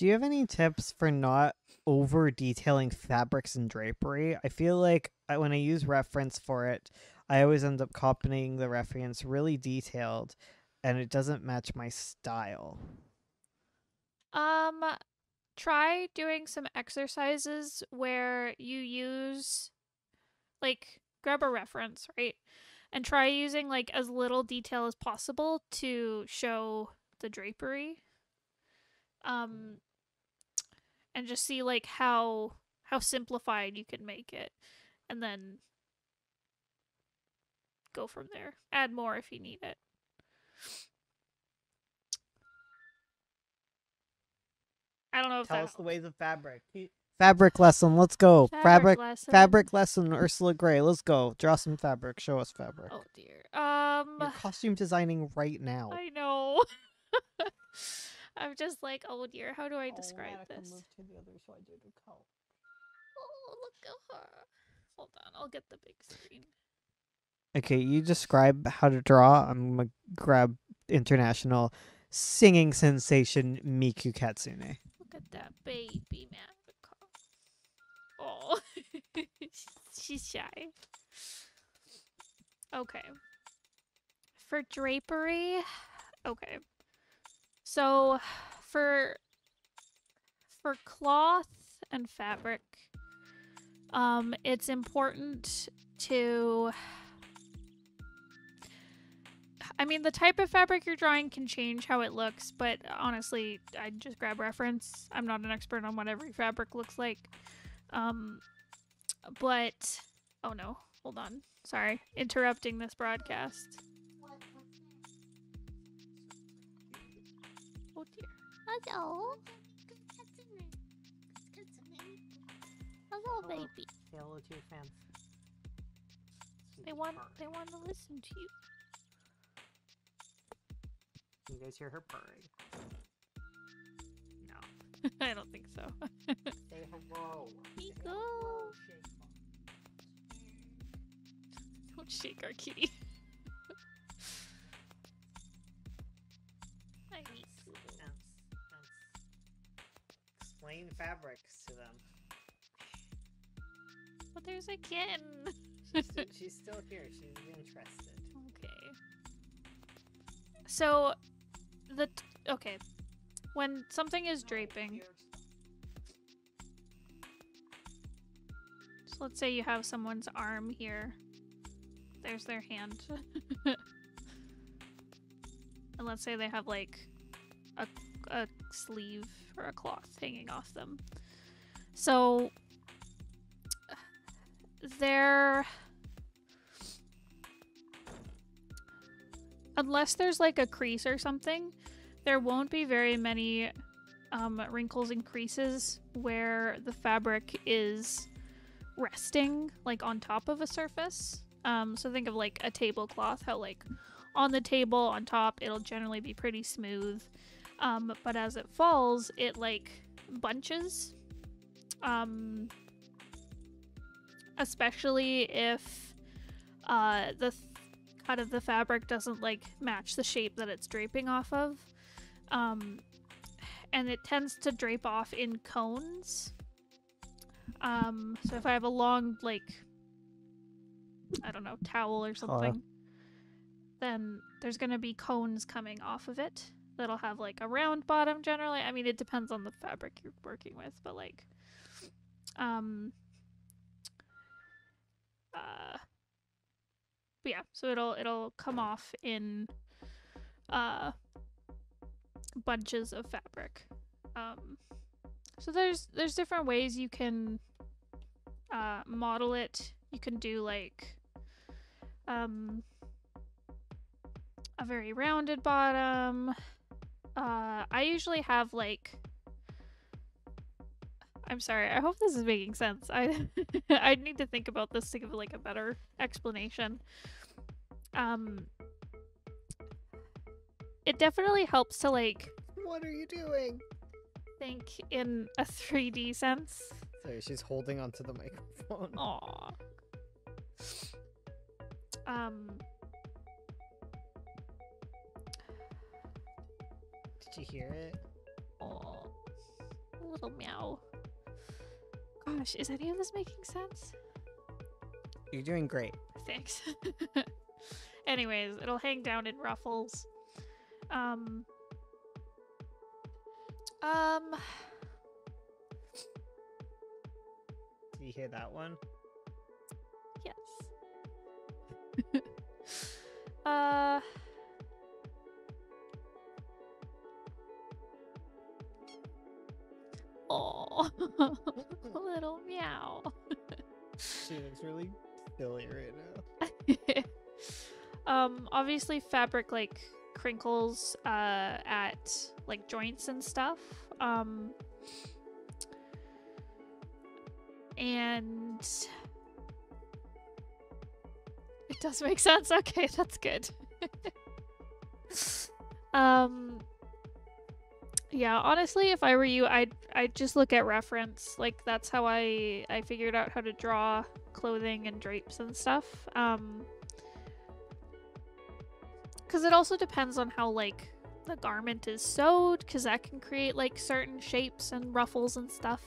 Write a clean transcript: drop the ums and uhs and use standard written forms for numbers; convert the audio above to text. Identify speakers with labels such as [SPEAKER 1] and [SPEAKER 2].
[SPEAKER 1] Do you have any tips for not over detailing fabrics and drapery? I feel like when I use reference for it, I always end up copying the reference really detailed, and it doesn't match my style.
[SPEAKER 2] Um, Try doing some exercises where you use like grab a reference, right? And try using like as little detail as possible to show the drapery. Um, and just see like how simplified you can make it, and then go from there. Add more if you need it. I don't know if
[SPEAKER 1] Tell
[SPEAKER 2] that
[SPEAKER 1] us the
[SPEAKER 2] helps.
[SPEAKER 1] ways of fabric. Fabric lesson, let's go.
[SPEAKER 2] Fabric
[SPEAKER 1] Fabric
[SPEAKER 2] lesson.
[SPEAKER 1] fabric lesson, Ursula Gray, let's go. Draw some fabric. Show us fabric.
[SPEAKER 2] Oh dear.
[SPEAKER 1] You're costume designing right now.
[SPEAKER 2] I know. I'm just like, oh dear, how do I
[SPEAKER 1] Oh,
[SPEAKER 2] describe
[SPEAKER 1] Attica,
[SPEAKER 2] this?
[SPEAKER 1] move to the other side of the couch.
[SPEAKER 2] Oh, look at her. Hold on, I'll get the big screen.
[SPEAKER 1] Okay, you describe how to draw. I'm gonna grab international singing sensation Miku Catsune.
[SPEAKER 2] Look at that baby man. Oh, she's shy. Okay. For drapery, okay. So for cloth and fabric, it's important to, I mean, the type of fabric you're drawing can change how it looks, but honestly, I just grab reference. I'm not an expert on what every fabric looks like. Um, but oh no, hold on. Sorry, interrupting this broadcast. Oh dear. Hello. Hello, baby.
[SPEAKER 1] Say hello to your fans.
[SPEAKER 2] They want to listen to you.
[SPEAKER 1] Can you guys hear her purring? No.
[SPEAKER 2] I don't think so.
[SPEAKER 1] Say hello.
[SPEAKER 2] Miku. Don't shake our kitty. Hi, Miku.
[SPEAKER 1] Explain fabrics to them.
[SPEAKER 2] But there's a kitten.
[SPEAKER 1] She's still here. She's interested.
[SPEAKER 2] Okay. So, okay. When something is draping, so let's say you have someone's arm here. There's their hand. And let's say they have like a sleeve or a cloth hanging off them. So they're, unless there's like a crease or something, there won't be very many wrinkles and creases where the fabric is resting like on top of a surface. So think of like a tablecloth, how like on the table on top it'll generally be pretty smooth, but as it falls it like bunches, especially if the cut of the fabric doesn't like match the shape that it's draping off of, and it tends to drape off in cones. So if I have a long like, I don't know, towel or something, then there's gonna be cones coming off of it that'll have like a round bottom generally. I mean, it depends on the fabric you're working with, but like, but yeah, so it'll come off in bunches of fabric. So there's different ways you can model it. You can do like a very rounded bottom. I usually have like, I'm sorry, I hope this is making sense. I I need to think about this to give like a better explanation. It definitely helps to like,
[SPEAKER 1] What are you doing?
[SPEAKER 2] think in a 3D sense.
[SPEAKER 1] Sorry, she's holding onto the microphone.
[SPEAKER 2] Aww.
[SPEAKER 1] Did you hear it?
[SPEAKER 2] Aww. little meow. Gosh, is any of this making sense?
[SPEAKER 1] You're doing great.
[SPEAKER 2] Thanks. Anyways, it'll hang down in ruffles.
[SPEAKER 1] Do you hear that one?
[SPEAKER 2] Yes. uh Oh, little meow.
[SPEAKER 1] She looks really silly right now.
[SPEAKER 2] Obviously fabric like crinkles at like joints and stuff. And it does make sense. Okay, that's good. Yeah, honestly, if I were you, I'd just look at reference. Like that's how I figured out how to draw clothing and drapes and stuff. Because it also depends on how like the garment is sewed, because that can create like certain shapes and ruffles and stuff.